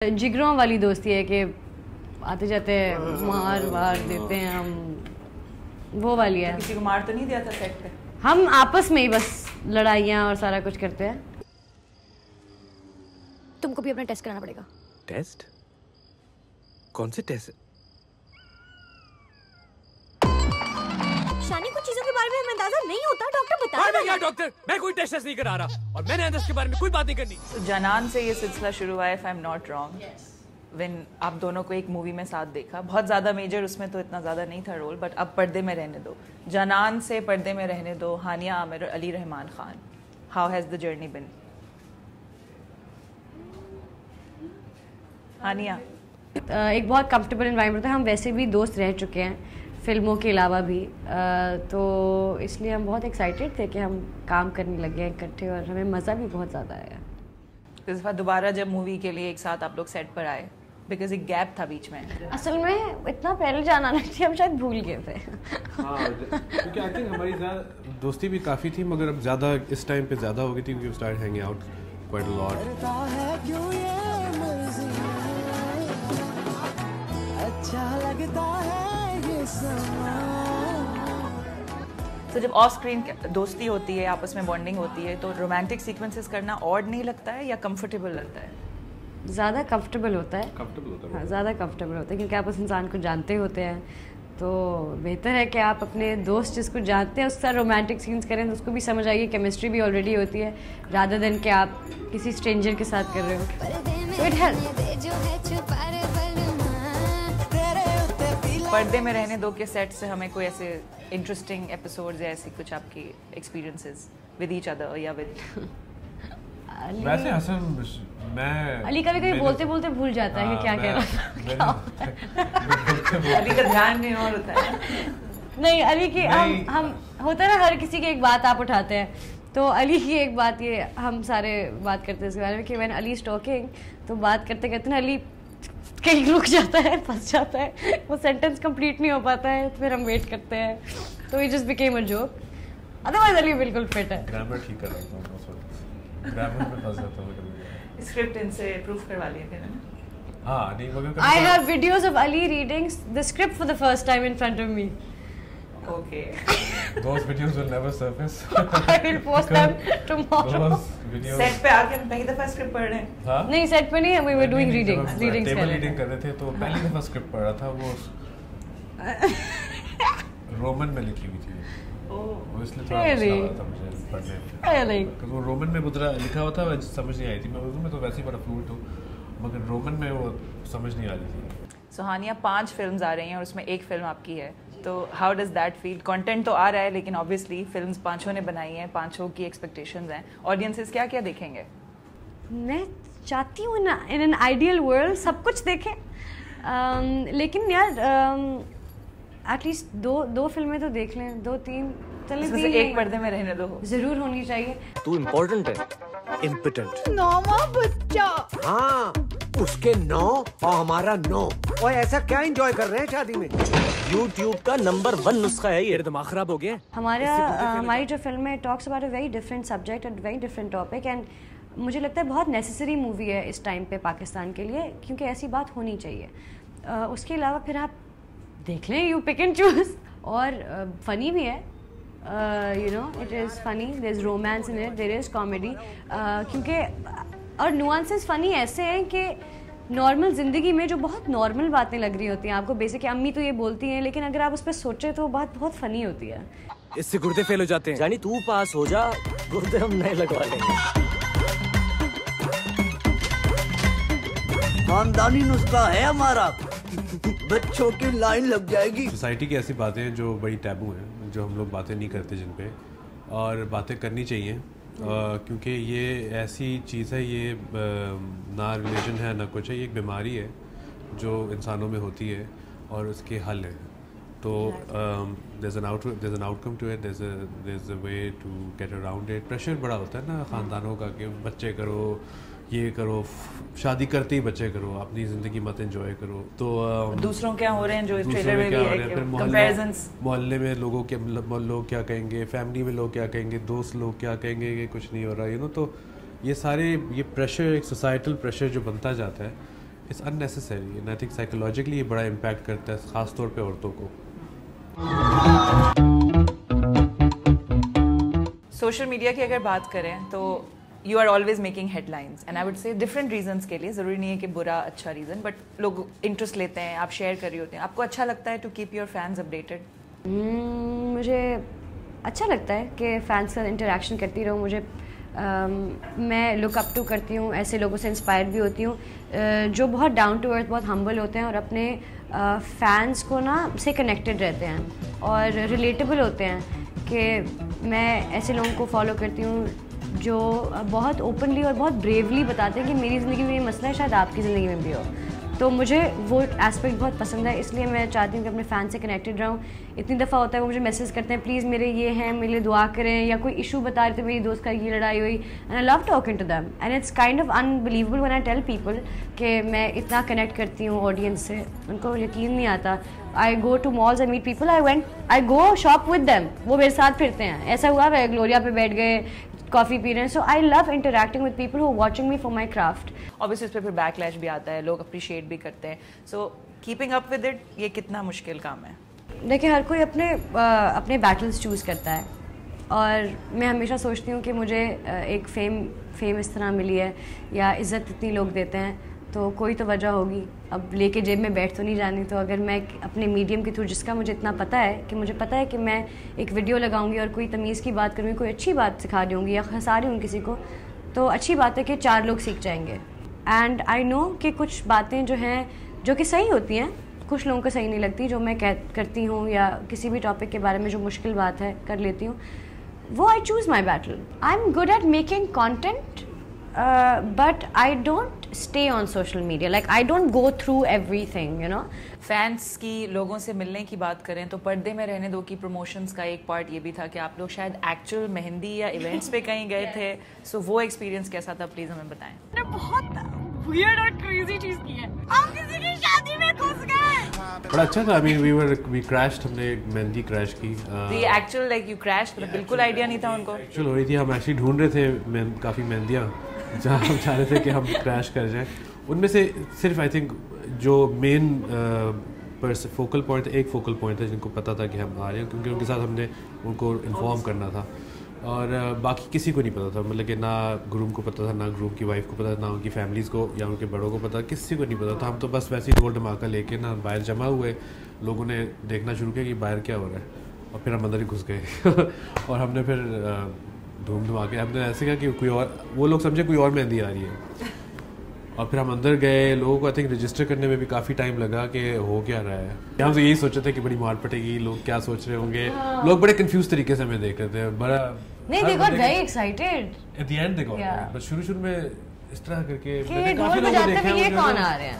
जिगरों वाली दोस्ती है कि आते जाते मार वार देते हैं हम, वो वाली है। किसी को मार तो नहीं दिया था सेट पे? हम आपस में ही बस लड़ाइयाँ और सारा कुछ करते हैं। तुमको भी अपना टेस्ट कराना पड़ेगा। टेस्ट? कौन से टेस्ट? शानी, कुछ चीजों के बारे में हमें अंदाजा नहीं होता, डॉक्टर बता। मैं क्या डॉक्टर? मैं कोई टेस्ट नहीं करा रहा और मैंने अंदर के बारे में कोई बात नहीं करनी। तो जनान से ये सिलसिला शुरू हुआ है, if I am not wrong. When आप दोनों को एक मूवी में साथ देखा, बहुत ज्यादा मेजर उसमें तो इतना ज्यादा नहीं था रोल, बट अब पर्दे में रहने दो। जनान से पर्दे में रहने दो, हानिया आमिर और Ali Rahman Khan, how has the journey been? Hania, एक बहुत कंफर्टेबल एनवायरनमेंट था। हम वैसे भी दोस्त रह चुके हैं फिल्मों के अलावा भी, तो इसलिए हम बहुत एक्साइटेड थे कि हम काम करने लगे हैं इकट्ठे और हमें मज़ा भी बहुत ज़्यादा आया। इस दफा दोबारा जब मूवी के लिए एक साथ आप लोग सेट पर आए, बिकॉज एक गैप था बीच में। असल में इतना पहले जाना नहीं थी, हम शायद भूल गए थे। हाँ, क्योंकि आई थिंक हमारी दोस्ती भी काफ़ी थी, मगर अब ज़्यादा इस टाइम पे ज़्यादा हो गई थी क्योंकि start hanging out quite a lot. अच्छा लगता है ये समा। तो जब ऑफ स्क्रीन दोस्ती होती है, आपस में बॉन्डिंग होती है, तो रोमांटिक सीक्वेंसेस करना ऑड नहीं लगता है या कंफर्टेबल लगता है? ज़्यादा कंफर्टेबल होता है। कंफर्टेबल होता है। हाँ, ज़्यादा कंफर्टेबल होता है क्योंकि आप उस इंसान को जानते होते हैं, तो बेहतर है कि आप अपने दोस्त जिसको जानते हैं उसके साथ रोमांटिक सीन्स करें तो उसको भी समझ आएगी, केमिस्ट्री भी ऑलरेडी होती है, रादर देन कि आप किसी स्ट्रेंजर के साथ कर रहे हो। तो इट हेल्प। पर्दे में रहने दो के सेट से हमें कोई ऐसे इंटरेस्टिंग एपिसोड्स या ऐसी कुछ आपकी एक्सपीरियंसेस विद ईच अदर या विद? वैसे हसन, मैं अली कभी कभी बोलते बोलते भूल जाता है कि क्या कह रहा था। अली का ध्यान नहीं और होता है। नहीं, अली की हम होता है ना, हर किसी की एक बात आप उठाते हैं, तो अली की एक बात ये हम सारे बात करते हैं इसके बारे में कि व्हेन अली इज टॉकिंग, तो बात करते करते ना अली कहीं रुक जाता है, फंस जाता है, वो सेंटेंस कंप्लीट नहीं हो पाता है, फिर हम वेट करते हैं, तो it just became a joke. Otherwise Ali बिल्कुल फिट है। ग्रामर ठीक कर रहा हूँ, ग्रामर में फंस जाता हूँ कभी। स्क्रिप्ट इनसे प्रूफ करवा लिए थे ना? हाँ, नहीं मगर I have videos of Ali reading the script for the first time in front of me. Okay. those videos will never surface. I will post them tomorrow. those videos set पे आके हम पहली दफा स्क्रिप्ट पढ़ रहे हैं। हाँ? नहीं, सेट पे नहीं, we were doing readings कर टेबल रहे रीडिंग थे। कर रहे थे, तो पहली दफा स्क्रिप्ट पढ़ रहा था, वो रोमन में लिखी हुई थी, वो इसलिए थोड़ा Really? मुश्किल था मुझे पढ़ने में। Really? क्योंकि वो रोमन में मुद्रा लिखा हुआ था, समझ नहीं आई थी। मैं उर्दू में तो वैसे ही बड़ा फ्लुएंट हूँ, मगर रोमन में वो समझ नहीं आ रही थी। सुहानिया, 5 फिल्म्स आ रही हैं और उसमें एक फिल्म आपकी है, तो how does that feel? Content तो आ रहा है, लेकिन ऑब्वियसली फिल्म्स पांचों ने बनाई हैं, पांचों की एक्सपेक्टेशंस हैं, ऑडियंसेस क्या क्या देखेंगे? मैं चाहती हूँ ना इन एन आइडियल वर्ल्ड सब कुछ देखें, लेकिन यार एटलीस्ट दो फिल्में तो देख लें, 2-3 चलें, इसमें से 3 एक पर्दे में रहने दो। जरूर होनी चाहिए। तू इम्पोर्टेंट है, इम्पोर्टेंट। नौवा बच्चा। हाँ, उसके 9 और हमारा 9। और ऐसा क्या एंजॉय कर रहे हैं शादी में? YouTube का नंबर 1 नुस्खा है ये। दिमाग खराब हो गया। हमारी जो फिल्म है talks about a very different subject and very different topic, and मुझे लगता है बहुत नेसेसरी मूवी है इस टाइम पे पाकिस्तान के लिए, क्योंकि ऐसी बात होनी चाहिए। उसके अलावा फिर आप देख लें, यू पिक एंड चूज, और फनी भी है, you know it is funny, there is romance in it, there is comedy, क्योंकि और नुआंसेस फनी ऐसे हैं कि नॉर्मल ज़िंदगी में जो बहुत नॉर्मल बातें लग रही होती हैं आपको, बेसिक अम्मी तो ये बोलती हैं, लेकिन अगर आप उस पर सोचें तो वो बात बहुत फ़नी होती है। इससे गुर्दे फेल हो जाते हैं। यानी तू पास हो जा, गुर्दे हम नए लगवा लेंगे। खानदानी नुस्खा है हमारा, बच्चों की लाइन लग जाएगी। सोसाइटी की ऐसी बातें हैं जो बड़ी टैबू हैं, जो हम लोग बातें नहीं करते जिन पे, और बातें करनी चाहिए, क्योंकि ये ऐसी चीज़ है, ये ना रिलीजन है ना कुछ है, ये एक बीमारी है जो इंसानों में होती है और उसके हल है। तो there's an outcome to it, there's a way to get around it। Pressure बड़ा होता है ना ख़ानदानों का कि बच्चे करो, ये करो, शादी करते ही बच्चे करो, अपनी ज़िंदगी मत एंजॉय करो। तो दूसरों क्या हो रहे हैं जो इस ट्रेलर में भी है, कंपैरिजंस, मोहल्ले में लोग क्या कहेंगे, फैमिली में लोग क्या कहेंगे, दोस्त लोग क्या कहेंगे कि कुछ नहीं हो रहा, यू नो। तो ये सारे प्रेशर, एक सोसाइटल प्रेशर जो बनता जाता है, it's unnecessary and I think psychologically ये बड़ा इम्पैक्ट करता है, ख़ास तौर पे औरतों को। सोशल मीडिया की अगर बात करें तो you are always making headlines and I would say different reasons के लिए, ज़रूरी नहीं है कि बुरा अच्छा रीज़न, बट लोग इंटरेस्ट लेते हैं, आप शेयर कर रही होते हैं। आपको अच्छा लगता है to keep your fans updated? मुझे अच्छा लगता है कि फैंस का इंटरेक्शन करती रहूँ। मुझे मैं लुक अप टू करती हूँ, ऐसे लोगों से इंस्पायर भी होती हूँ जो बहुत डाउन टू अर्थ, बहुत हम्बल होते हैं और अपने फैंस को ना से कनेक्टेड रहते हैं और रिलेटेबल होते हैं। कि मैं ऐसे लोगों को फॉलो करती हूँ जो बहुत ओपनली और बहुत ब्रेवली बताते हैं कि मेरी ज़िंदगी में ये मसला है, शायद आपकी ज़िंदगी में भी हो। तो मुझे वो एस्पेक्ट बहुत पसंद है, इसलिए मैं चाहती हूँ कि अपने फ़ैन से कनेक्टेड रहूँ। इतनी दफ़ा होता है वो मुझे मैसेज करते हैं, प्लीज़ मेरे ये हैं, मेरे लिए दुआ करें, या कोई इशू बता रहे थे मेरी दोस्त का ये लड़ाई हुई, and I love talking to them and it's kind of unbelievable when I tell people कि मैं इतना कनेक्ट करती हूँ ऑडियंस से। उनको यकीन नहीं आता। I go to malls, I meet people, I go shop with them, वो मेरे साथ फिरते हैं। ऐसा हुआ मैं ग्लोरिया पे बैठ गए, कॉफ़ी पी रहे हैं। So I love interacting with people who are watching me for my craft. Obviously उस पर फिर बैकलैश भी आता है, लोग अप्रिशिएट भी करते हैं। So keeping up with it, ये कितना मुश्किल काम है? देखिए, हर कोई अपने बैटल्स चूज़ करता है और मैं हमेशा सोचती हूँ कि मुझे एक फेम इस तरह मिली है या इज़्ज़त इतनी लोग देते हैं तो कोई तो वजह होगी। अब लेके जेब में बैठ तो नहीं जानी। तो अगर मैं अपने मीडियम के थ्रू, जिसका मुझे इतना पता है कि मुझे पता है कि मैं एक वीडियो लगाऊंगी और कोई तमीज़ की बात करूँगी, कोई अच्छी बात सिखा दूँगी या हंसा रही हूँ किसी को, तो अच्छी बात है कि 4 लोग सीख जाएंगे। एंड आई नो कि कुछ बातें जो हैं जो कि सही होती हैं, कुछ लोगों को सही नहीं लगती, जो मैं करती हूँ या किसी भी टॉपिक के बारे में जो मुश्किल बात है कर लेती हूँ, वो I choose my battle. I am good at making content but I don't stay on social media, like I don't go through everything, you know. Fans की लोगों से मिलने की बात करें तो पर्दे में रहने दो की प्रमोशंस का एक पार्ट ये भी था कि आप लोग शायद एक्चुअल मेहंदी या इवेंट्स पे कहीं गए थे। सो वो एक्सपीरियंस कैसा था, प्लीज हमें बताएं। बहुत वियर्ड और क्रेजी चीज की है, हम किसी की शादी में घुस गए। बड़ा अच्छा था। I mean, we crashed, हमने मेहंदी क्रैश की। The actual like you crashed, मतलब बिल्कुल आइडिया नहीं था उनको। एक्चुअल हो रही थी, हम एक्चुअली ढूंढ रहे थे काफ़ी मेहंदियाँ जहाँ हम चाह रहे थे कि हम क्रैश कर जाएं। उनमें से सिर्फ आई थिंक जो मेन फोकल पॉइंट, एक फोकल पॉइंट है जिनको पता था कि हम आ रहे हैं, क्योंकि उनके साथ हमने उनको इन्फॉर्म करना था और बाकी किसी को नहीं पता था। मतलब कि ना ग्रूम को पता था, ना ग्रूम की वाइफ को पता था, ना उनकी फैमिलीज़ को या उनके बड़ों को पता, किसी को नहीं पता था। हम तो बस वैसे ही ढोल धमाका लेके ना बाहर जमा हुए, लोगों ने देखना शुरू किया कि बाहर क्या हो रहा है और फिर हम अंदर ही घुस गए और हमने फिर धूम धमाके हमने ऐसे कहा कि कोई और, वो लोग समझे कोई और मेहंदी आ रही है और फिर हम अंदर गए। लोगों को आई थिंक रजिस्टर करने में भी काफ़ी टाइम लगा कि हो क्या रहा है। हम तो यही सोचे थे कि बड़ी मार पड़ेगी, लोग क्या सोच रहे होंगे। लोग बड़े कंफ्यूज तरीके से हमें देख रहे थे, बड़ा नहीं, they got very excited at the end they got, but शुरू में इस तरह करके कि ढोल बजाते हुए ये कौन आ रहे हैं।